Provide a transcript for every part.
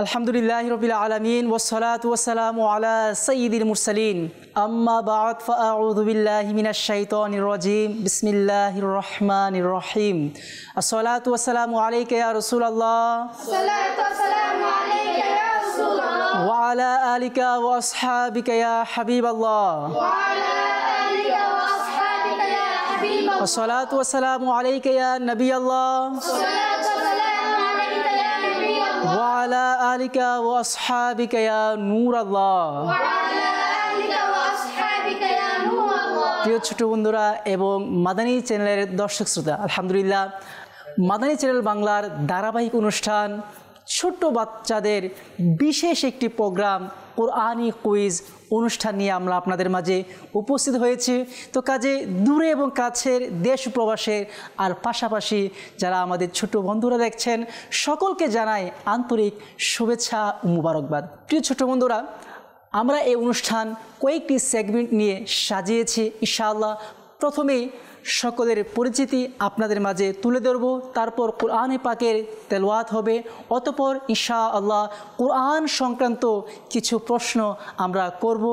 আলহামদুলিল্লাহি রাব্বিল আলামিন ওয়াসসালাতু ওয়াসসালামু আলা সাইয়্যিদিল মুরসালিন আম্মা বা'দ ফাআউযু বিল্লাহি মিনাশ শাইতানির রাজীম বিসমিল্লাহির রহমানির রহিম আসসালাতু ওয়াসসালামু আলাইকা ইয়া রাসূলুল্লাহ আসসালাতু ওয়াসসালামু আলাইকা ইয়া রাসূলুল্লাহ ওয়া আলা আলিকা ওয়া আসহাবিকা ইয়া হাবিবাল্লাহ ওয়া আলা আলিকা ওয়া আসহাবিকা ইয়া হাবিবাল্লাহ আসসালাতু ওয়াসসালামু আলাইকা ইয়া নবিয়াল্লাহ আসসালাতু ওয়াসসালামু আলাইকা ইয়া নবিয়াল্লাহ ওয়া আলা আলিকা ওয়া আসহাবিকা ইয়া নূরাল্লাহ ওয়া আলা আলিকা ওয়া আসহাবিকা ইয়া নূরাল্লাহ। প্রিয় ছোট বন্ধুরা এবং মাদানী চ্যানেলের দর্শক শ্রোতা, আলহামদুলিল্লাহ মাদানী চ্যানেল বাংলার ধারাবাহিক অনুষ্ঠান ছোট্ট বাচ্চাদের বিশেষ একটি প্রোগ্রাম কোরআনি কুইজ অনুষ্ঠান নিয়ে আমরা আপনাদের মাঝে উপস্থিত হয়েছি। তো কাজে দূরে এবং কাছের দেশ প্রবাসের আর পাশাপাশি যারা আমাদের ছোট বন্ধুরা দেখছেন সকলকে জানাই আন্তরিক শুভেচ্ছা ও মুবারকবাদ। প্রিয় ছোট বন্ধুরা, আমরা এই অনুষ্ঠান কয়েকটি সেগমেন্ট নিয়ে সাজিয়েছি ইনশাআল্লাহ। প্রথমেই সকলের পরিচিতি আপনাদের মাঝে তুলে ধরব, তারপর কোরআনে পাকের তেলাওয়াত হবে, অতঃপর ইনশাআল্লাহ কোরআন সংক্রান্ত কিছু প্রশ্ন আমরা করব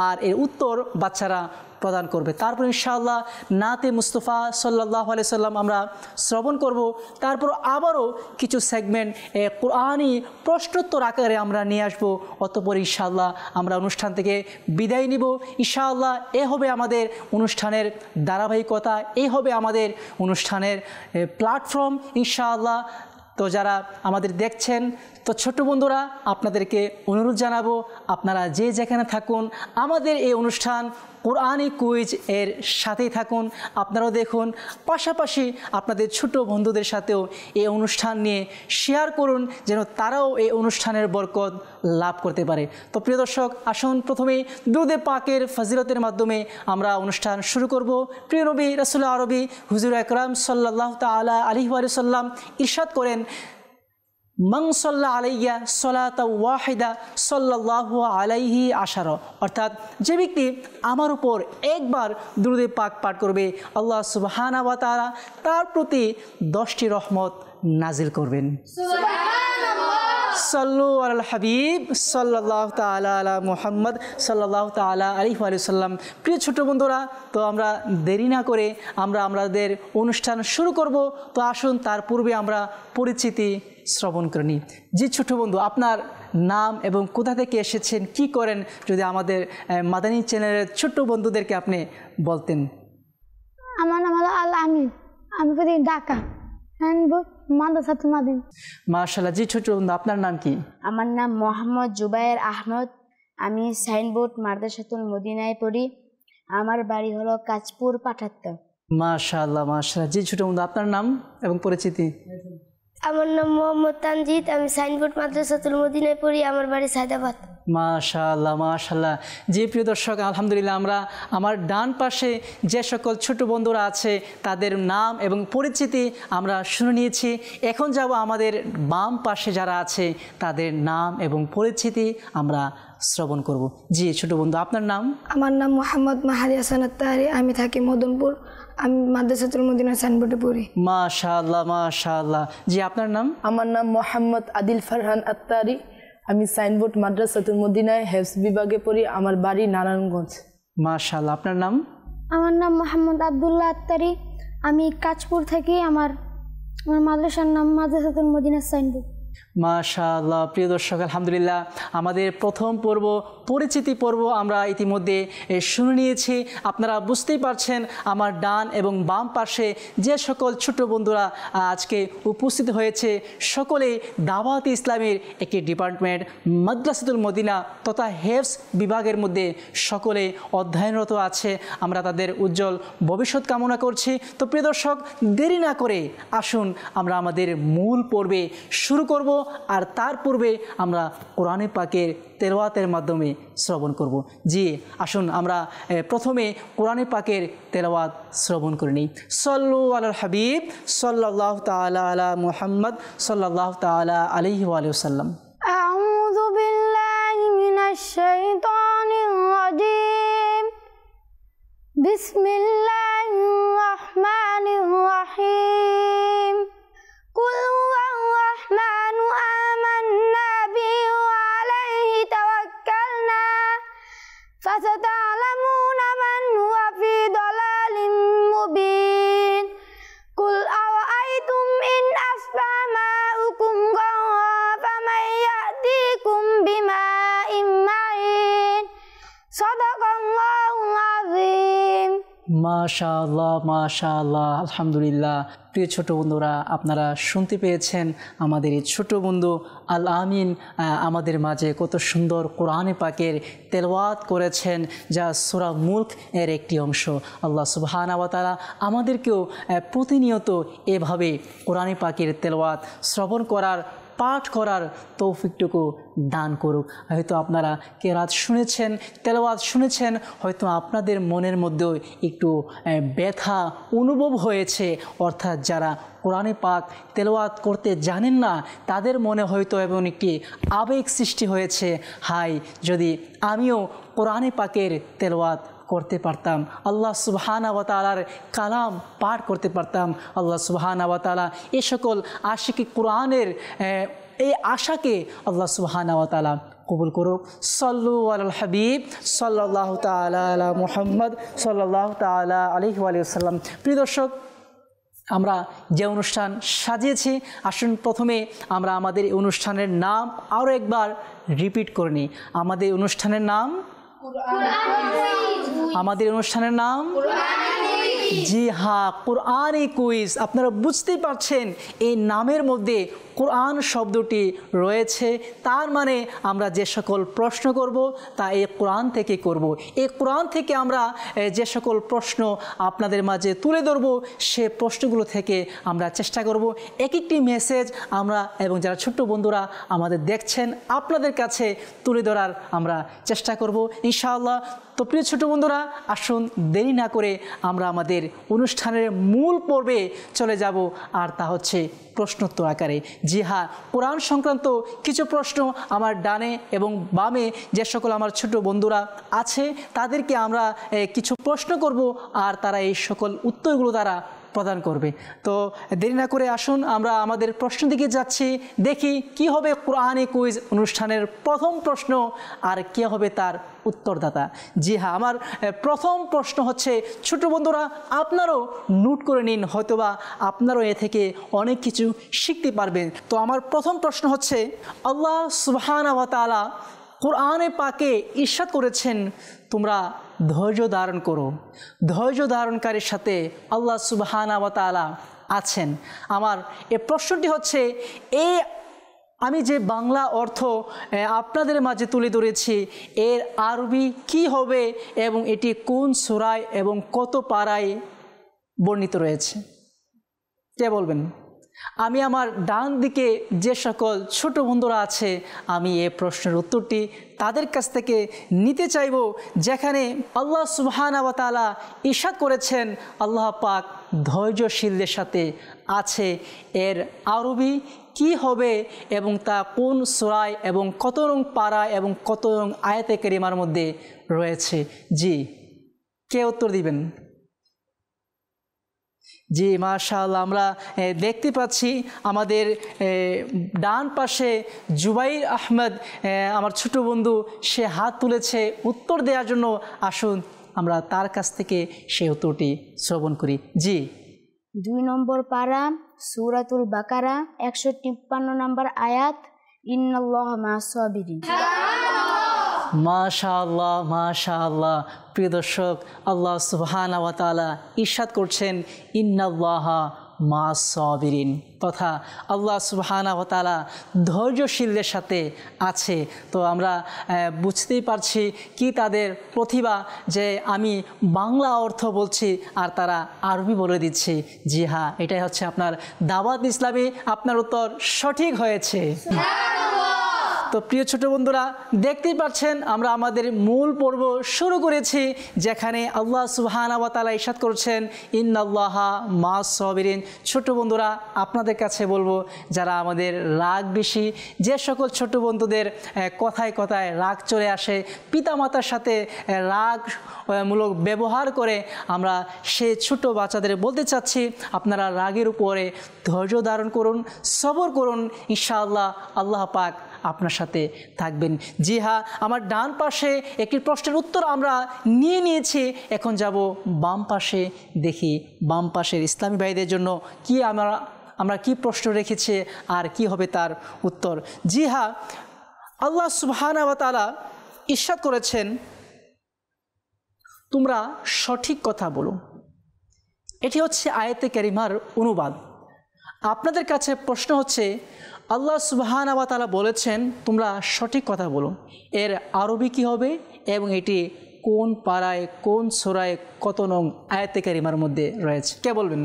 আর এর উত্তর বাচ্চারা প্রদান করবে। তারপর ইনশাআল্লাহ নাতে মুস্তফা সাল্লাল্লাহু আলাইহি সাল্লাম আমরা শ্রবণ করব। তারপর আবারও কিছু সেগমেন্ট কোরআনি প্রশ্নোত্তর আকারে আমরা নিয়ে আসবো। অতঃপর ইনশাআল্লাহ আমরা অনুষ্ঠান থেকে বিদায় নিব। ইনশাআল্লাহ এ হবে আমাদের অনুষ্ঠানের ধারাবাহিকতা, এই হবে আমাদের অনুষ্ঠানের প্ল্যাটফর্ম ইনশাআল্লাহ। তো যারা আমাদের দেখছেন, তো ছোট বন্ধুরা আপনাদেরকে অনুরোধ জানাবো, আপনারা যে যেখানে থাকুন আমাদের এই অনুষ্ঠান কোরআনি কুইজ এর সাথেই থাকুন, আপনারাও দেখুন, পাশাপাশি আপনাদের ছোট বন্ধুদের সাথেও এই অনুষ্ঠান নিয়ে শেয়ার করুন যেন তারাও এই অনুষ্ঠানের বরকত লাভ করতে পারে। তো প্রিয় দর্শক, আসুন প্রথমেই দুরূদে পাকের ফজিলতের মাধ্যমে আমরা অনুষ্ঠান শুরু করব। প্রিয় নবী রাসূল আরবি হুজুর আকরাম সাল্লাল্লাহু তাআলা আলাইহি ওয়া সাল্লাম ইরশাদ করেন, মান সাল্লা আলাইয়া সালাতা ওয়াহিদা সাল্লাল্লাহু আলাইহি আশারা, অর্থাৎ যে ব্যক্তি আমার উপর একবার দুরূদে পাক পাঠ করবে আল্লাহ সুবহানাহু ওয়া তাআলা তার প্রতি 10টি রহমত নাজিল করবেন। সুবহানাল্লাহ। সাল্লু আলাল হাবিব সাল্লাল্লাহু তাআলা আলা মুহাম্মদ সাল্লাল্লাহু তাআলা আলাইহি ওয়া সাল্লাম। প্রিয় ছোট বন্ধুরা, তো আমরা দেরি না করে আমরা আমাদের অনুষ্ঠান শুরু করব। তো আসুন তার পূর্বে আমরা পরিচিতি শ্রবণ করে নিই। জি ছোট বন্ধু, আপনার নাম এবং কোথা থেকে এসেছেন, কি করেন, যদি আমাদের মাদানী চ্যানেলের ছোট্ট বন্ধুদেরকে আপনি বলতেন। আমার নাম হলো আল আমিন, আমি পড়ি ঢাকা মাদ্রাসাতুল মাদিন। মাশাআল্লাহ। জি ছোট বন্ধু, আপনার নাম কি? আমার নাম মোহাম্মদ জুবায়ের আহমদ, আমি সাইনবোর্ড মাদ্রাসাতুল মদিনায় পড়ি। আমার বাড়ি হলো কাঁচপুর পাঠাত্তা। মাশাআল্লাহ মাশাআল্লাহ। জি ছোট বন্ধু, আপনার নাম এবং পরিচিতি। আমার নাম মোহাম্মদ তানজিদ, আমি সাইনবোর্ড মাদ্রাসাতুল মদিনায় পড়ি, আমার বাড়ি সায়দাবাদ। মাশাআল্লাহ মাশাআল্লাহ। জি প্রিয় দর্শক, আলহামদুলিল্লাহ আমরা আমার ডান পাশে যে সকল ছোট বন্ধুরা আছে তাদের নাম এবং পরিচিতি আমরা শুনে নিয়েছি। এখন যাব আমাদের বাম পাশে যারা আছে তাদের নাম এবং পরিচিতি আমরা শ্রবণ করব। জি ছোট বন্ধু, আপনার নাম? আমার নাম মোহাম্মদ মাহাদি হাসান আত্তাহারি, আমি থাকি মদনপুর, আমি মাদ্রাসাতুল মদিনা সাইনবোর্ডে পড়ি। মাশাআল্লাহ মাশাআল্লাহ। জি আপনার নাম? আমার নাম মোহাম্মদ আদিল ফারহান আত্তারি, আমি সাইনবোর্ড মাদ্রাসাতুল মদিনায় হেফজ বিভাগে পড়ি, আমার বাড়ি নারায়ণগঞ্জ। মাশাআল্লাহ। আপনার নাম? আমার নাম মোহাম্মদ আব্দুল্লাহ আত্তারি, আমি কাঁচপুর থাকি, আমার মাদ্রাসার নাম মাদ্রাসাতুল মদিনা সাইনবোর্ড। মাশাআল্লাহ। প্রিয় দর্শক, আলহামদুলিল্লাহ আমাদের প্রথম পর্ব পরিচিতি পর্ব আমরা ইতিমধ্যে শুনে নিয়েছি। আপনারা বুঝতেই পারছেন আমার ডান এবং বাম পাশে যে সকল ছোট বন্ধুরা আজকে উপস্থিত হয়েছে সকলেই দাওয়াত ইসলামের একটি ডিপার্টমেন্ট মাদ্রাসাতুল মদিনা তথা হেফজ বিভাগের মধ্যে সকলে অধ্যয়নরত আছে। আমরা তাদের উজ্জ্বল ভবিষ্যৎ কামনা করছি। তো প্রিয় দর্শক, দেরি না করে আসুন আমরা আমাদের মূল পর্বে শুরু করব, আর তার পূর্বে আমরা কোরআনে পাকের তেলাওয়াতের মাধ্যমে শ্রবণ করব। জি আসুন আমরা প্রথমে কোরআনে পাকের তেলাওয়াত শ্রবণ করে নিই। সাল্লু আলাল হাবিব সাল্লাল্লাহু তাআলা আলা মুহাম্মদ সাল্লাল্লাহু তাআলা আলাইহি ওয়া সাল্লাম। আউযু বিল্লাহি মিনাশ শাইতানির রাজীম। বিসমিল্লাহির রহমানির রহিম। কুল হুয়ার রহমানু আমান্না বিহি মাশাআল্লাহ মাশাআল্লাহ, আলহামদুলিল্লাহ। প্রিয় ছোট বন্ধুরা, আপনারা শুনতে পেয়েছেন আমাদের এই ছোট বন্ধু আল আমিন আমাদের মাঝে কত সুন্দর কোরআনে পাকের তেলাওয়াত করেছেন, যা সূরা মুলক এর একটি অংশ। আল্লাহ সুবহানাহু ওয়া তাআলা আমাদেরকেও প্রতিনিয়ত এভাবে কোরআনে পাকের তেলাওয়াত শ্রবণ করার, পাঠ করার তৌফিকটুকু দান করুক। হয়তো আপনারা কেরাত শুনেছেন, তেলাওয়াত শুনেছেন, হয়তো আপনাদের মনের মধ্যেও একটু ব্যথা অনুভব হয়েছে, অর্থাৎ যারা কোরআনে পাক তেলাওয়াত করতে জানেন না তাদের মনে হয়তো এমন একটি আবেগ সৃষ্টি হয়েছে, হাই যদি আমিও কোরআনে পাকের তেলাওয়াত করতে পারতাম, আল্লাহ সুবহানাহু ওয়া তাআলার কালাম পাঠ করতে পারতাম। আল্লাহ সুবহানাহু ওয়া তাআলা এই সকল আশিকি কোরআনের এই আশাকে আল্লাহ সুবহানাহু ওয়া তাআলা কবুল করুক। সাল্লু আলাল হাবিব সাল্লাল্লাহু তাআলা আলা মুহাম্মদ সাল্লাল্লাহু তাআলা আলাইহি ওয়া সাল্লাম। প্রিয় দর্শক, আমরা যে অনুষ্ঠান সাজিয়েছি, আসুন প্রথমে আমরা আমাদের এই অনুষ্ঠানের নাম আরও একবার রিপিট করে নিই। আমাদের অনুষ্ঠানের নাম, আমাদের অনুষ্ঠানের নাম, জি হ্যাঁ, কোরআনি কুইজ। আপনারা বুঝতেই পারছেন এই নামের মধ্যে কোরআন শব্দটি রয়েছে, তার মানে আমরা যে সকল প্রশ্ন করব তা এই কোরআন থেকে করব। এই কোরআন থেকে আমরা যে সকল প্রশ্ন আপনাদের মাঝে তুলে ধরব, সে প্রশ্নগুলো থেকে আমরা চেষ্টা করব এক একটি মেসেজ আমরা এবং যারা ছোট্ট বন্ধুরা আমাদের দেখছেন আপনাদের কাছে তুলে ধরার আমরা চেষ্টা করব ইনশাআল্লাহ। তো প্রিয় ছোট বন্ধুরা, আসুন দেরি না করে আমরা আমাদের অনুষ্ঠানের মূল পর্বে চলে যাব, আর তা হচ্ছে প্রশ্নোত্তর আকারে। জি হ্যাঁ, কোরআন সংক্রান্ত কিছু প্রশ্ন আমার ডানে এবং বামে যে সকল আমার ছোট বন্ধুরা আছে তাদেরকে আমরা কিছু প্রশ্ন করব, আর তারা এই সকল উত্তরগুলো তারা প্রদান করবে। তো দেরি না করে আসুন আমরা আমাদের প্রশ্ন দিকে যাচ্ছি, দেখি কি হবে কোরআনি কুইজ অনুষ্ঠানের প্রথম প্রশ্ন আর কে হবে তার উত্তরদাতা। জি হ্যাঁ, আমার প্রথম প্রশ্ন হচ্ছে, ছোট বন্ধুরা আপনারাও নোট করে নিন, হয়তোবা আপনারাও এ থেকে অনেক কিছু শিখতে পারবেন। তো আমার প্রথম প্রশ্ন হচ্ছে, আল্লাহ সুবহানাহু ওয়া তাআলা কোরআনে পাকে ইরশাদ করেছেন, তোমরা ধৈর্য ধারণ করো। ধৈর্য ধারণকারীর সাথে আল্লাহ সুবহানাহু ওয়া তাআলা আছেন। আমার এই প্রশ্নটি হচ্ছে, আমি যে বাংলা অর্থ আপনাদের মাঝে তুলে ধরেছি, এর আরবি কি হবে এবং এটি কোন সূরায় এবং কত পারায় বর্ণিত রয়েছে? কে বলবেন? আমি আমার ডান দিকে যে সকল ছোট বন্ধুরা আছে, আমি এই প্রশ্নের উত্তরটি তাদের কাছ থেকে নিতে চাইব, যেখানে আল্লাহ সুবহানাহু ওয়া তাআলা ইরশাদ করেছেন আল্লাহ পাক ধৈর্যশীলদের সাথে আছে। এর আরবি কি হবে এবং তা কোন সূরায় এবং কত রং পারা এবং কত রং আয়াতে কারিমার মধ্যে রয়েছে? জি, কে উত্তর দিবেন? জি মাশাআল্লাহ, আমরা দেখতে পাচ্ছি আমাদের ডান পাশে জুবাইর আহমেদ আমার ছোট বন্ধু, সে হাত তুলেছে উত্তর দেওয়ার জন্য। আসুন আমরা তার কাছ থেকে সেই উত্তরটি শ্রবণ করি। জি, 2 নম্বর পারা, সূরাতুল বাকারা, 153 নম্বর আয়াত, ইন্নাল্লাহা মা'আস সাবিরিন। মাশাআল্লাহ মাশাআল্লাহ। প্রিয় দর্শক, আল্লাহ সুবহানাহু ওয়া তাআলা ইরশাদ করছেন ইন্নাল্লাহা মা'আস সাবিরিন, তথা আল্লাহ সুবহানাহু ওয়া তাআলা ধৈর্যশীলদের সাথে আছে। তো আমরা বুঝতেই পারছি কি তাদের প্রতিভা, যে আমি বাংলা অর্থ বলছি আর তারা আরবি বলে দিচ্ছে। জি হ্যাঁ, এটাই হচ্ছে আপনার দাওয়াত ইসলামী। আপনার উত্তর সঠিক হয়েছে। তো প্রিয় ছোট বন্ধুরা, দেখতেই পাচ্ছেন আমরা আমাদের মূল পর্ব শুরু করেছি, যেখানে আল্লাহ সুবহানাহু ওয়া তাআলা ইরশাদ করছেন ইন্নাল্লাহা মা'আস সাবিরিন। ছোট বন্ধুরা, আপনাদের কাছে বলবো, যারা আমাদের রাগ বেশি, যে সকল ছোট বন্ধুদের কথায় কথায় রাগ চলে আসে, পিতামাতার সাথে রাগমূলক ব্যবহার করে, আমরা সে ছোট বাচ্চাদের বলতে চাচ্ছি, আপনারা রাগের উপরে ধৈর্য ধারণ করুন, সবর করুন, ইনশাআল্লাহ আল্লাহ পাক আপনার সাথে থাকবেন। জি হ্যাঁ, আমার ডান পাশে একটি প্রশ্নের উত্তর আমরা নিয়ে নিয়েছি। এখন যাব বাম পাশে, দেখি বাম পাশের ইসলামী ভাইদের জন্য কি আমরা কি প্রশ্ন রেখেছি আর কি হবে তার উত্তর। জি হ্যাঁ, আল্লাহ সুবহানাহু ওয়া তাআলা ইরশাদ করেছেন, তোমরা সঠিক কথা বলো। এটি হচ্ছে আয়াতে কারিমার অনুবাদ। আপনাদের কাছে প্রশ্ন হচ্ছে, আল্লাহ সুবহানাহু ওয়া তাআলা বলেছেন তোমরা সঠিক কথা বলো, এর আরবি কী হবে এবং এটি কোন পারায় কোন সূরায় কত নং আয়াতে কারিমার মধ্যে রয়েছে? কে বলবেন?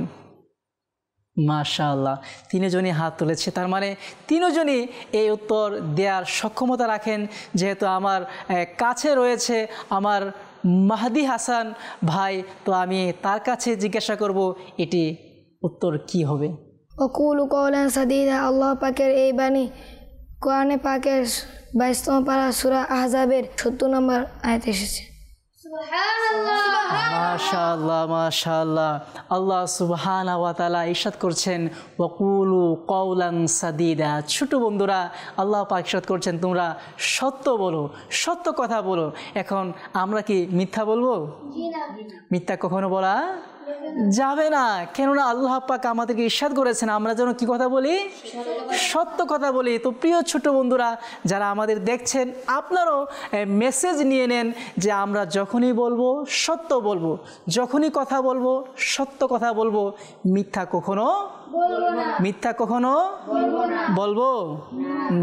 মাশাআল্লাহ, তিনজনই হাত তুলেছে। তার মানে তিনজনই এই উত্তর দেওয়ার সক্ষমতা রাখেন। যেহেতু আমার কাছে রয়েছে আমার মাহদি হাসান ভাই, তো আমি তার কাছে জিজ্ঞাসা করব এটি উত্তর কি হবে। ওকুলু কওলান সাদীদা, আল্লাহ পাকের এই বাণী কোরআনে পাকের 22তম পারা সূরা আহজাবের 70 নম্বর আয়াতে এসেছে। মাশাআল্লাহ মাশাআল্লাহ, আল্লাহ সুবহানাহু ওয়া তাআলা ইরশাদ করছেন ওয়াকুলু কওলান সাদীদা। ছোট বন্ধুরা, আল্লাহ পাক ইরশাদ করছেন তোমরা সত্য বলো, সত্য কথা বলো। এখন আমরা কি মিথ্যা বলবো? মিথ্যা কখনো বলা যাবে না, কেননা আল্লাহ পাক আমাদেরকে ইরশাদ করেছেন আমরা যেন কি কথা বলি? সত্য কথা বলি। তো প্রিয় ছোট বন্ধুরা যারা আমাদের দেখছেন, আপনারাও মেসেজ নিয়ে নেন যে আমরা যখনই বলবো সত্য বলবো, যখনই কথা বলবো সত্য কথা বলবো, মিথ্যা কখনো মিথ্যা কখনো বলবো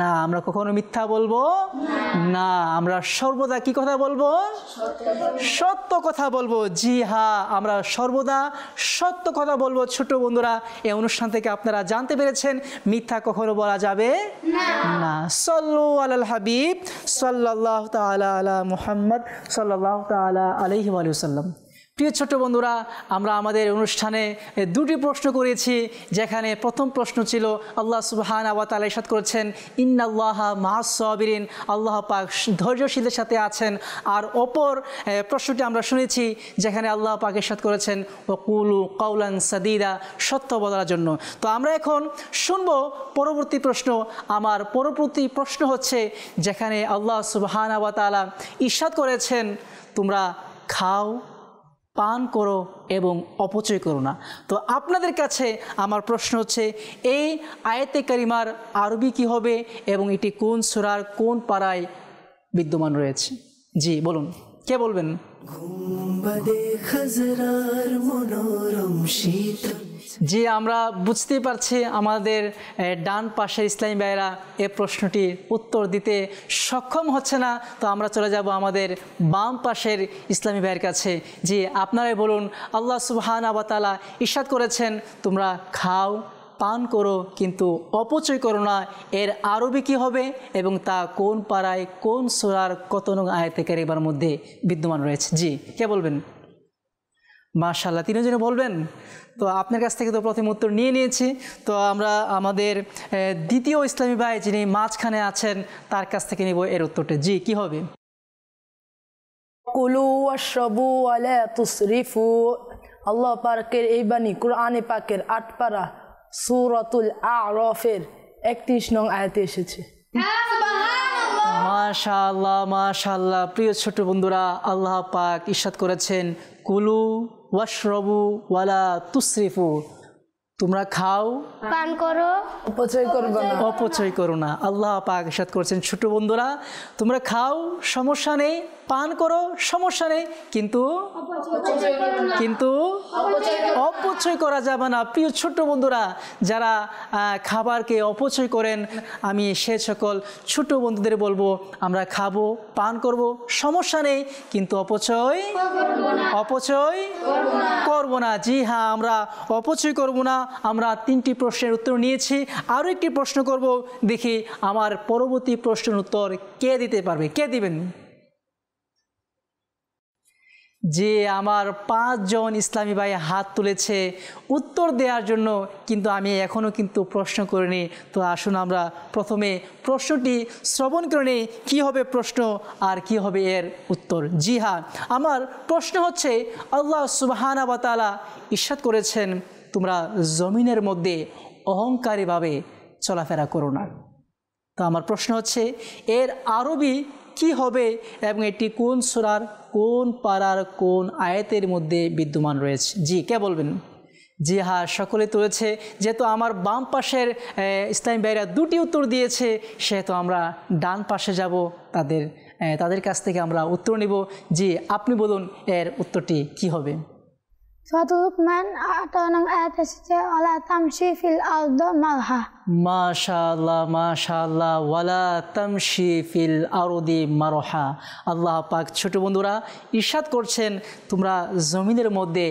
না। আমরা কখনো মিথ্যা বলবো না, আমরা সর্বদা কি কথা বলবো? সত্য কথা বলবো। জি হ্যাঁ, আমরা সর্বদা সত্য কথা বলবো। ছোট বন্ধুরা, এই অনুষ্ঠান থেকে আপনারা জানতে পেরেছেন মিথ্যা কখনো বলা যাবে না। সাল্লু আলাল হাবিব সাল্লাল্লাহু তাআলা আলা মুহাম্মদ সাল্লাল্লাহু তাআলা আলাইহি ওয়া সাল্লাম। প্রিয় ছোট বন্ধুরা, আমরা আমাদের অনুষ্ঠানে দুটি প্রশ্ন করেছি, যেখানে প্রথম প্রশ্ন ছিল আল্লাহ সুবহানাহু ওয়া তাআলা ইরশাদ করেছেন ইন্নাল্লাহা মাআস সাবিরিন, আল্লাহ পাক ধৈর্যশীলদের সাথে আছেন। আর অপর প্রশ্নটি আমরা শুনেছি যেখানে আল্লাহ পাক ইরশাদ করেছেন ওয়াকুলু কওলান সাদীদা, সত্য বলার জন্য। তো আমরা এখন শুনব পরবর্তী প্রশ্ন। আমার পরবর্তী প্রশ্ন হচ্ছে যেখানে আল্লাহ সুবহানাহু ওয়া তাআলা ইরশাদ করেছেন তোমরা খাও, পান করো এবং অপচয় করো না। তো আপনাদের কাছে আমার প্রশ্ন হচ্ছে এই আয়াতে কারিমার আরবি কি হবে এবং এটি কোন সূরার কোন পারায় বিদ্যমান রয়েছে? জি বলুন, কে বলবেন? জি, আমরা বুঝতেই পারছি আমাদের ডান পাশের ইসলামী ভাইয়েরা এই প্রশ্নটির উত্তর দিতে সক্ষম হচ্ছে না। তো আমরা চলে যাব আমাদের বাম পাশের ইসলামী ভাইয়ের কাছে। জি, আপনারাই বলুন। আল্লাহ সুবহানাহু ওয়া তাআলা ইরশাদ করেছেন তোমরা খাও, পান করো কিন্তু অপচয় করো না, এর আরবি কী হবে এবং তা কোন পারায় কোন সূরার কত নং আয়াতে কারিমার মধ্যে বিদ্যমান রয়েছে? জি, কে বলবেন? মাশাআল্লাহ, তিনজনে বলবেন। তো আপনার কাছ থেকে তো প্রথম উত্তর নিয়ে নিয়েছি। তো আমরা আমাদের দ্বিতীয় ইসলামী ভাই যিনি মাঝখানে আছেন তার কাছ থেকে নিব এর উত্তরটা। জি, কি হবে? কুলু ওয়াশরাবু ওয়া লা তুসরিফু, আল্লাহ পাকের এই বাণী কোরআনে পাকের 8 পারা সূরাতুল আ'রাফের 31 নং আয়াতে এসেছে। মাশাআল্লাহ মাশাআল্লাহ। প্রিয় ছোট বন্ধুরা, আল্লাহ পাক ইরশাদ করেছেন কুলু ওয়াশরাবু ওয়া লা তুসরিফু, তোমরা খাও, পান করো, অপচয় করবে না, অপচয় করো না। আল্লাহ পাক ইরশাদ করেছেন ছোট বন্ধুরা তোমরা খাও সমস্যা নেই, পান করো সমস্যা নেই, কিন্তু অপচয় করা যাবে না। প্রিয় ছোট বন্ধুরা, যারা খাবারকে অপচয় করেন, আমি সে সকল ছোট বন্ধুদের বলবো আমরা খাবো, পান করব সমস্যা নেই, কিন্তু অপচয় করব না। জি হ্যাঁ, আমরা অপচয় করব না। আমরা 3টি প্রশ্নের উত্তর নিয়েছি, আরও একটি প্রশ্ন করব, দেখি আমার পরবর্তী প্রশ্নের উত্তর কে দিতে পারবে। কে দিবেন? যে আমার 5 জন ইসলামী ভাই হাত তুলেছে উত্তর দেওয়ার জন্য, কিন্তু আমি এখনও কিন্তু প্রশ্ন করিনি। তো আসুন আমরা প্রথমে প্রশ্নটি শ্রবণ করে নিই, কী হবে প্রশ্ন আর কি হবে এর উত্তর। জি হ্যাঁ, আমার প্রশ্ন হচ্ছে আল্লাহ সুবহানাহু ওয়া তাআলা ইরশাদ করেছেন তোমরা জমিনের মধ্যে অহংকারীভাবে চলাফেরা করো না। তো আমার প্রশ্ন হচ্ছে এর আরবি কি হবে এবং এটি কোন সূরার কোন পারার কোন আয়াতের মধ্যে বিদ্যমান রয়েছে? জি, কে বলবেন? জি হ্যাঁ, সকলে তুলেছে। যেহেতু আমার বাম পাশের ইসলামী ভাইরা 2টি উত্তর দিয়েছে, সেহেতু আমরা ডান পাশে যাব তাদের তাদের কাছ থেকে আমরা উত্তর নিব। জি, আপনি বলুন এর উত্তরটি কি হবে? সূরা লুকমান 18 নং আয়াত এসেছে ওয়ালা তামশি ফিল আরদি মারহা। মাশাআল্লাহ মাশাআল্লাহ, ওয়ালা তামশি ফিল আরদি মারহা। আল্লাহ পাক ছোট বন্ধুরা ইরশাদ করছেন তোমরা জমিনের মধ্যে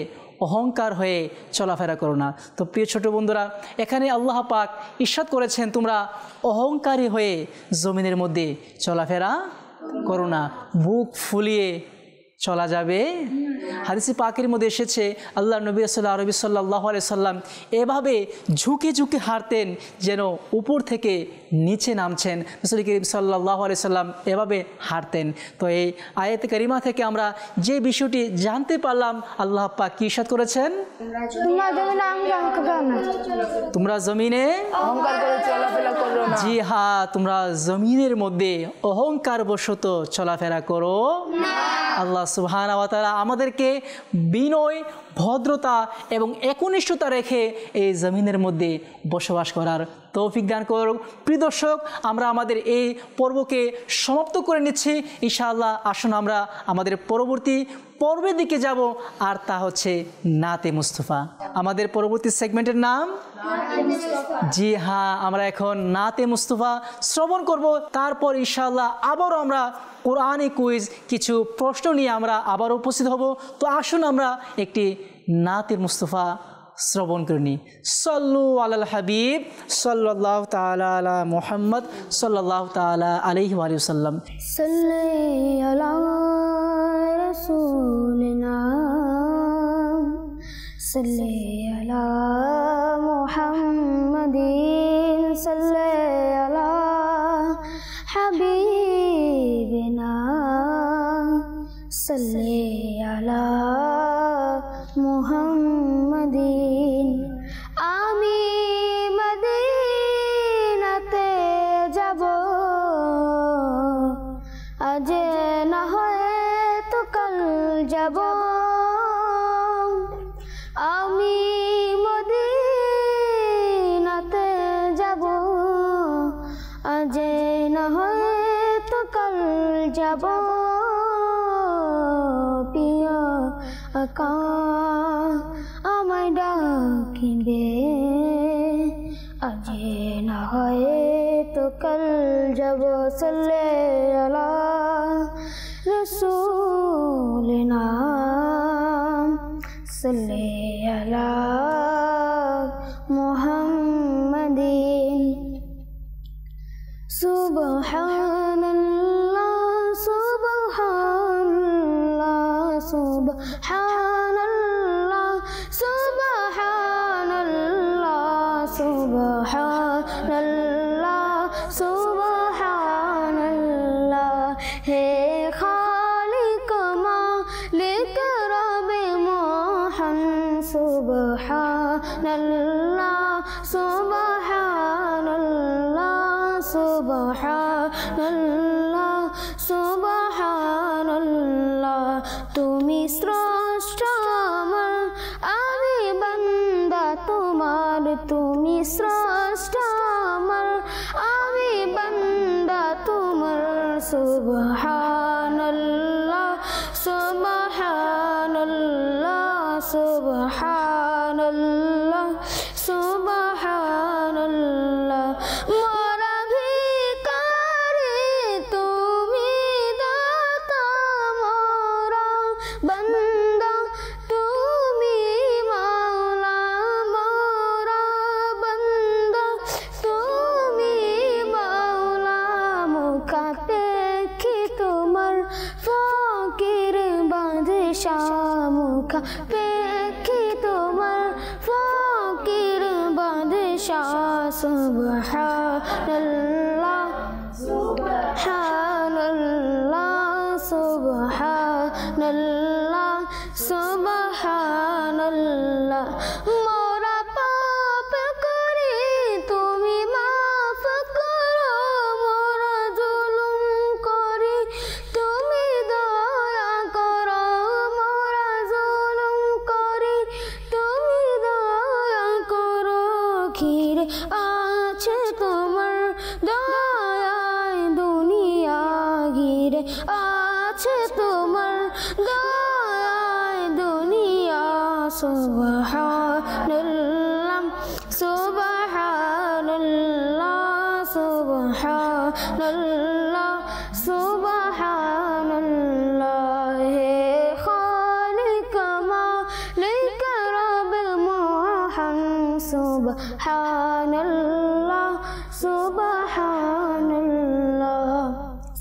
অহংকার হয়ে চলাফেরা করো না। তো প্রিয় ছোট বন্ধুরা, এখানে আল্লাহ পাক ইরশাদ করেছেন তোমরা অহংকারী হয়ে জমিনের মধ্যে চলাফেরা করো না, বুক ফুলিয়ে চলা যাবে। হাদিসে পাকের মধ্যে এসেছে আল্লাহ নবী সাল্লাল্লাহু আলাইহি সাল্লাম এভাবে ঝুঁকে ঝুঁকে হাঁটতেন যেন উপর থেকে নিচে নামছেন। রাসূল করিম সাল্লাল্লাহু আলাইহি সাল্লাম এভাবে হাঁটতেন। তো এই আয়াতে কারিমা থেকে আমরা যে বিষয়টি জানতে পারলাম, আল্লাহ পাক কি ইরশাদ করেছেন? তোমরা জমিনে অহংকার করে চলাফেরা করো না। জি হ্যাঁ, তোমরা জমিনের মধ্যে অহংকার বশত চলাফেরা করো আল্লাহ সুবহানাহু ওয়া তাআলা আমাদেরকে বিনয়, ভদ্রতা এবং একনিষ্ঠতা রেখে এই জমিনের মধ্যে বসবাস করার তৌফিক দান করুক। প্রিয় দর্শক, আমরা আমাদের এই পর্বকে সমাপ্ত করে নিচ্ছি। ইনশাআল্লাহ আসুন আমরা আমাদের পরবর্তী পর্বের দিকে যাব, আর তা হচ্ছে নাতে মুস্তফা। আমাদের পরবর্তী সেগমেন্টের নাম জি হ্যাঁ, আমরা এখন নাতে মুস্তফা শ্রবণ করব। তারপর ইনশাআল্লাহ আবারও আমরা কোরআনি কুইজ কিছু প্রশ্ন নিয়ে আমরা আবার উপস্থিত হব। তো আসুন আমরা একটি নাতে মুস্তফা শ্রবণ করে নিই। সাল্লু আলাল হাবিব সাল্লাল্লাহু তাআলা আলা মুহাম্মদ সাল্লাল্লাহু তাআলা আলাইহি ওয়া সাল্লাম। সাল্লি আলা রাসূলিনা সাল্লি আলা মুহাম্মাদিন সাল্লি আলা হাবিবিনা সাল্লি আলা মুহাম্মাদিন। আমি মদিনাতে যাব, আজ না হয় তো কাল যাব। আমি মদিনাতে যাব, আজ না হয় তো কাল যাব। প্রিয় আকা আমায় ডাকিবে, আজ না হয় তো কাল যাব। সাল্লি আলা রাসূলিনা সাল্লি আলা মুহাম্মাদিন। সুবহানাল্লাহ সুবহানাল্লাহ সুবহানাল্লাহ সুবহানাল্লাহ সুবহানাল্লাহ সুবহানাল্লাহ। হে খালিক মালিক রবে মহান, সুবহানাল্লাহ সুবহানাল্লাহ সুবহানাল্লাহ সুবহানাল্লাহ। তুমি স্রষ্টা আমার, আমি বান্দা তোমার। তুমি স্রষ্টা আমার, আমি বান্দা তোমার। সুবহানাল্লাহ সুবহানাল্লাহ সুবহানাল্লাহ সুবহানাল্লাহ। মোরা ভিখারি তুমি দাতা, মোরা বান্দা তুমি মাওলা। মোরা বান্দা তুমি মাওলা। মুখাপেক্ষী তোমার ফকির বাদশাহ, মুখাপেক্ষী তোমার ফকির আছে তোমার দয়ায় দুনিয়া সুবহানাল্লাহ সুবহানাল্লাহ সুবহানাল্লাহ সুবহানাল্লাহ হে খালিক মালিক রব মহান সুবহানাল্লাহ সুবহানাল্লাহ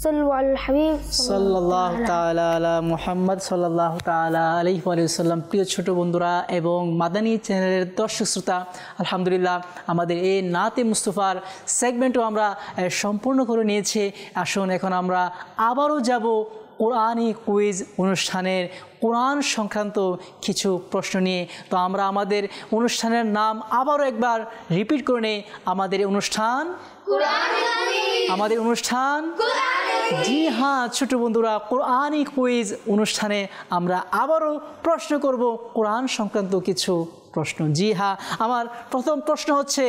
সাল্লু আলাল হাবিব সাল্লাল্লাহু তাআলা আলা মুহাম্মদ সাল্লাল্লাহু তাআলা আলাইহি ওয়া সাল্লাম। প্রিয় ছোট বন্ধুরা এবং মাদানী চ্যানেলের দর্শক শ্রোতা, আলহামদুলিল্লাহ আমাদের এই নাতে মুস্তাফার সেগমেন্টও আমরা সম্পূর্ণ করে নিয়েছি। আসুন এখন আমরা আবারও যাব কোরআনি কুইজ অনুষ্ঠানের কোরআন সংক্রান্ত কিছু প্রশ্ন নিয়ে। তো আমরা আমাদের অনুষ্ঠানের নাম আবারও একবার রিপিট করে নেই। আমাদের অনুষ্ঠান জি হ্যাঁ ছোট বন্ধুরা, কোরআনি কুইজ অনুষ্ঠানে আমরা আবারও প্রশ্ন করব কোরআন সংক্রান্ত কিছু প্রশ্ন। জি হ্যাঁ, আমার প্রথম প্রশ্ন হচ্ছে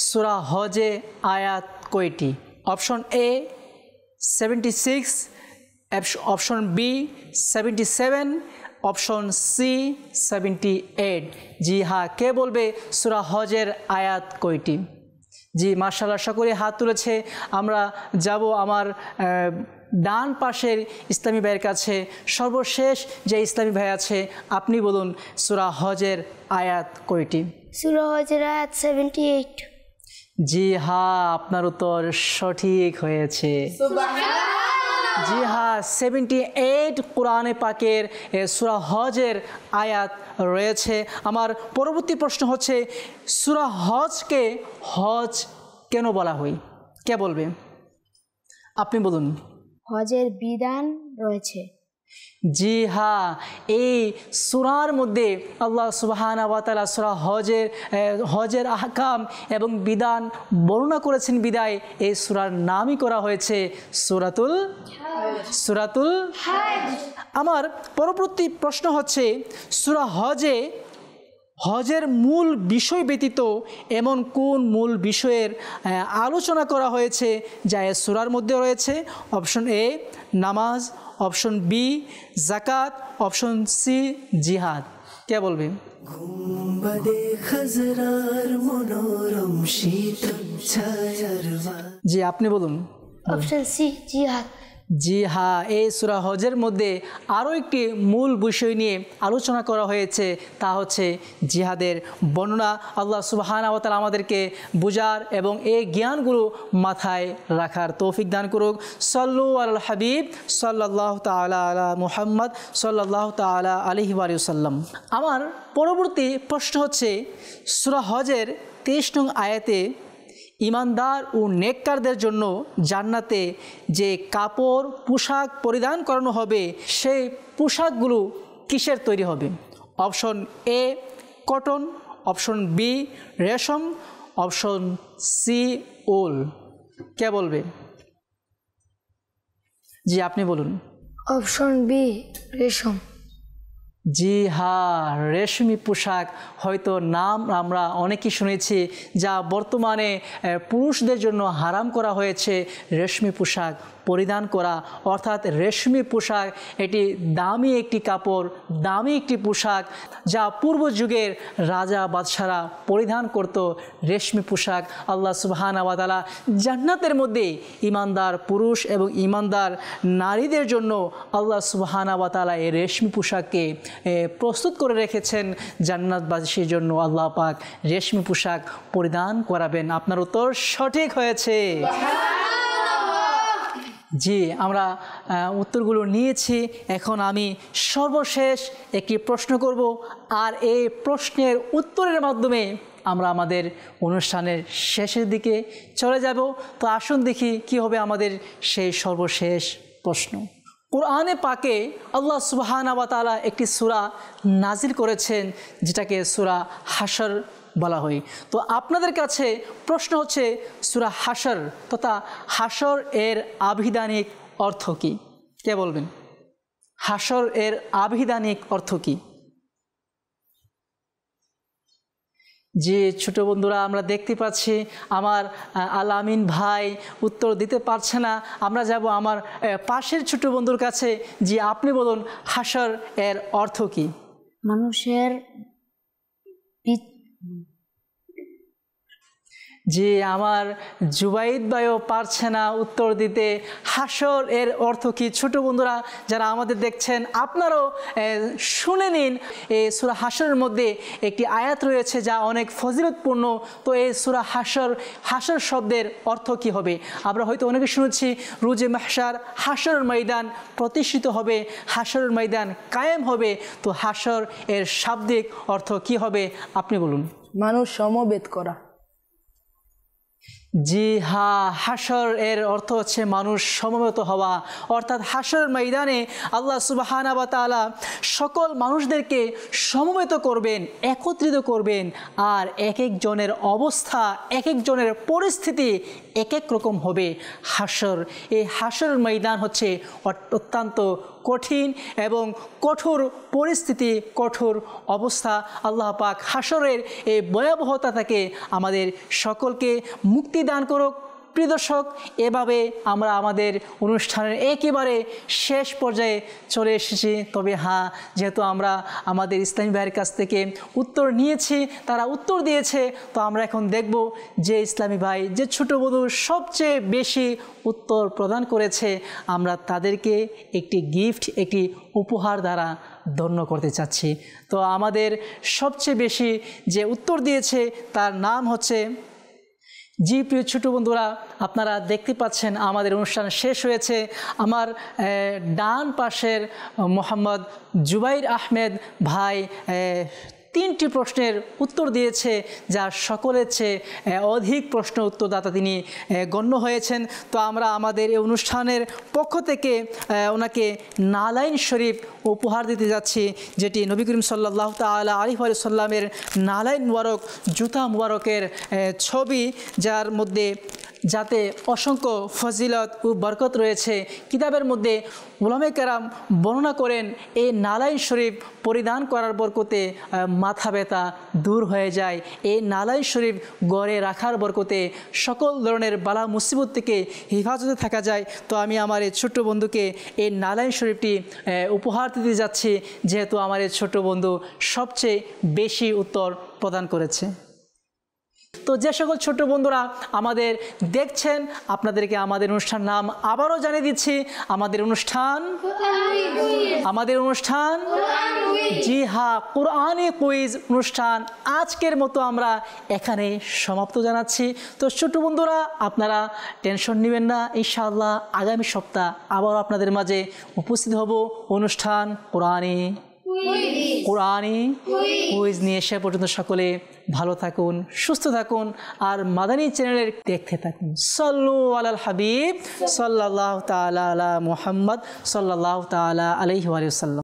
সূরা হজে আয়াত কয়টি? Option A 76, option B 77, option C 78। জি হ্যাঁ, কে বলবে সূরা হজের আয়াত কয়টি? জি মাশাআল্লাহ, সকলে হাত তুলেছে। আমরা যাব আমার ডান পাশের ইসলামী ভাইয়ের কাছে। সর্বশেষ যে ইসলামী ভাই আছে, আপনি বলুন সূরা হজের আয়াত কয়টি? সূরা হজের আয়াত 78। জি হ্যাঁ, আপনার উত্তর সঠিক হয়েছে। জি হ্যাঁ, 78 কোরআনে পাকের সূরা হজের আয়াত রয়েছে। আমার পরবর্তী প্রশ্ন হচ্ছে সূরা হজকে হজ কেন বলা হয়? কে বলবে? আপনি বলুন। হজের বিধান রয়েছে। জি হ্যাঁ, এই সূরার মধ্যে আল্লাহ সুবহানাহু ওয়া তাআলা সূরা হজের আহকাম এবং বিধান বর্ণনা করেছেন বিদায় এই সূরার নামই করা হয়েছে সূরাতুল হজ। আমার পরবর্তী প্রশ্ন হচ্ছে সূরা হজের মূল বিষয় ব্যতীত এমন কোন মূল বিষয়ের আলোচনা করা হয়েছে যা এই সূরার মধ্যে রয়েছে? অপশন এ নামাজ, অপশন বি যাকাত, অপশন সি জিহাদ। কে বলবে? জি আপনি বলুন। অপশন সি জিহাদ। জি হ্যাঁ, এই সূরা হজের মধ্যে আরও একটি মূল বিষয় নিয়ে আলোচনা করা হয়েছে, তা হচ্ছে জিহাদের বর্ণনা। আল্লাহ সুবহানাহু ওয়া তাআলা আমাদেরকে বুঝার এবং এই জ্ঞানগুলো মাথায় রাখার তৌফিক দান করুক। সাল্লু আলাল হাবিব সাল্লাল্লাহু তাআলা আলা মুহাম্মদ সাল্লাল্লাহু তাআলা আলাইহি ওয়া সাল্লাম। আমার পরবর্তী প্রশ্ন হচ্ছে সূরা হজের 23 নং আয়াতে ইমানদার ও নেককারদের জন্য জান্নাতে যে কাপড় পোশাক পরিধান করানো হবে, সেই পোশাকগুলো কিসের তৈরি হবে? Option A cotton, option B রেশম, অপশন সি উল। কে বলবে? জি আপনি বলুন। অপশন বি রেশম। জি হ্যাঁ, রেশমি পোশাক হয়তো নাম আমরা অনেকেই শুনেছি, যা বর্তমানে পুরুষদের জন্য হারাম করা হয়েছে রেশমি পোশাক পরিধান করা। অর্থাৎ রেশমি পোশাক এটি দামি একটি কাপড়, দামি একটি পোশাক, যা পূর্ব যুগের রাজা বাদশারা পরিধান করত রেশমি পোশাক। আল্লাহ সুবহানাহু ওয়া তাআলা জান্নাতের মধ্যে ইমানদার পুরুষ এবং ইমানদার নারীদের জন্য আল্লাহ সুবহানাহু ওয়া তাআলা এই রেশমি পোশাককে প্রস্তুত করে রেখেছেন জান্নাতবাসীর জন্য। আল্লাহ পাক রেশমি পোশাক পরিধান করাবেন। আপনার উত্তর সঠিক হয়েছে। জি আমরা উত্তরগুলো নিয়েছি। এখন আমি সর্বশেষ একটি প্রশ্ন করব, আর এই প্রশ্নের উত্তরের মাধ্যমে আমরা আমাদের অনুষ্ঠানের শেষের দিকে চলে যাব। তো আসুন দেখি কি হবে আমাদের সেই সর্বশেষ প্রশ্ন। কোরআনে পাকে আল্লাহ সুবহানাহু ওয়া তাআলা একটি সূরা নাজিল করেছেন যেটাকে সূরা হাশর বলা হয়। তো আপনাদের কাছে প্রশ্ন হচ্ছে সূরা হাশর তথা হাশর এর আভিধানিক অর্থ কী? কে বলবেন? হাশর এর আভিধানিক অর্থ কী? যে ছোট বন্ধুরা আমরা দেখতে পাচ্ছি আমার আল আমিন ভাই উত্তর দিতে পারছে না। আমরা যাব আমার পাশের ছোট বন্ধুর কাছে। যে আপনি বলুন হাসর এর অর্থ কি? মানুষের যে আমার জুবাইদ ভাইও পারছে না উত্তর দিতে। হাসর এর অর্থ কি? ছোট বন্ধুরা যারা আমাদের দেখছেন আপনারাও শুনে নিন। এই সূরা হাসরের মধ্যে একটি আয়াত রয়েছে যা অনেক ফজিলতপূর্ণ। তো এই সূরা হাসর শব্দের অর্থ কি হবে? আমরা হয়তো অনেকে শুনেছি রুজে মাহশার, হাসরের ময়দান প্রতিষ্ঠিত হবে, হাসরের ময়দান কায়েম হবে। তো হাসর এর শাব্দিক অর্থ কি হবে আপনি বলুন। মানুষ সমবেত করা। জি হ্যাঁ, হাসর এর অর্থ হচ্ছে মানুষ সমবেত হওয়া। অর্থাৎ হাসরের ময়দানে আল্লাহ সুবহানাহু ওয়া তাআলা সকল মানুষদেরকে সমবেত করবেন, একত্রিত করবেন। আর এক একজনের অবস্থা, এক একজনের পরিস্থিতি এক এক রকম হবে। হাসর, এই হাসরের ময়দান হচ্ছে অত্যন্ত কঠিন এবং কঠোর পরিস্থিতি, কঠোর অবস্থা। আল্লাহ পাক হাসরের এই ভয়াবহতা থেকে আমাদের সকলকে মুক্তি দান করুক। প্রিয় দর্শক, এভাবে আমরা আমাদের অনুষ্ঠানের একেবারে শেষ পর্যায়ে চলে এসেছি। তবে হ্যাঁ, যেহেতু আমরা আমাদের ইসলামী ভাইয়ের কাছ থেকে উত্তর নিয়েছি, তারা উত্তর দিয়েছে, তো আমরা এখন দেখব যে ইসলামী ভাই, যে ছোট বধূ সবচেয়ে বেশি উত্তর প্রদান করেছে, আমরা তাদেরকে একটি গিফট, একটি উপহার দ্বারা ধন্য করতে চাচ্ছি। তো আমাদের সবচেয়ে বেশি যে উত্তর দিয়েছে তার নাম হচ্ছে, জি প্রিয় ছোটো বন্ধুরা, আপনারা দেখতে পাচ্ছেন আমাদের অনুষ্ঠান শেষ হয়েছে। আমার ডান পাশের মোহাম্মদ জুবাইর আহমেদ ভাই 3টি প্রশ্নের উত্তর দিয়েছে, যা সকলের চেয়ে অধিক প্রশ্ন উত্তরদাতা তিনি গণ্য হয়েছেন। তো আমরা আমাদের এই অনুষ্ঠানের পক্ষ থেকে ওনাকে নালাইন শরীফ উপহার দিতে যাচ্ছি, যেটি নবী করিম সাল্লাল্লাহু তাআলা আলাইহি ওয়া সাল্লামের নালাইন মুবারক, জুতা মুবারকের ছবি, যার মধ্যে যাতে অসংখ্য ফজিলত ও বরকত রয়েছে। কিতাবের মধ্যে উলামায়ে কেরাম বর্ণনা করেন এই নালাইন শরীফ পরিধান করার বরকতে মাথা ব্যথা দূর হয়ে যায়। এই নালাইন শরীফ গড়ে রাখার বরকতে সকল ধরনের বালা মুসিবত থেকে হেফাজতে থাকা যায়। তো আমি আমার এই ছোট্ট বন্ধুকে এই নালাইন শরীফটি উপহার দিতে যাচ্ছি, যেহেতু আমার এই ছোট্ট বন্ধু সবচেয়ে বেশি উত্তর প্রদান করেছে। তো যে সকল ছোট বন্ধুরা আমাদের দেখছেন, আপনাদেরকে আমাদের অনুষ্ঠান নাম আবারও জানিয়ে দিচ্ছি। আমাদের অনুষ্ঠান জি হ্যাঁ, কোরআনি কুইজ অনুষ্ঠান আজকের মতো আমরা এখানে সমাপ্ত জানাচ্ছি। তো ছোট বন্ধুরা, আপনারা টেনশন নেবেন না, ইনশাআল্লাহ আগামী সপ্তাহ আবার আপনাদের মাঝে উপস্থিত হব অনুষ্ঠান কোরআনি কুইজ নিয়ে। সে পর্যন্ত সকলে ভালো থাকুন, সুস্থ থাকুন, আর মাদানী চ্যানেলের দেখতে থাকুন। সাল্লু আলাল হাবিব সাল্লাল্লাহু তাআলা আলা মুহাম্মদ সাল্লাল্লাহু তাআলা আলাইহি ওয়া সাল্লাম।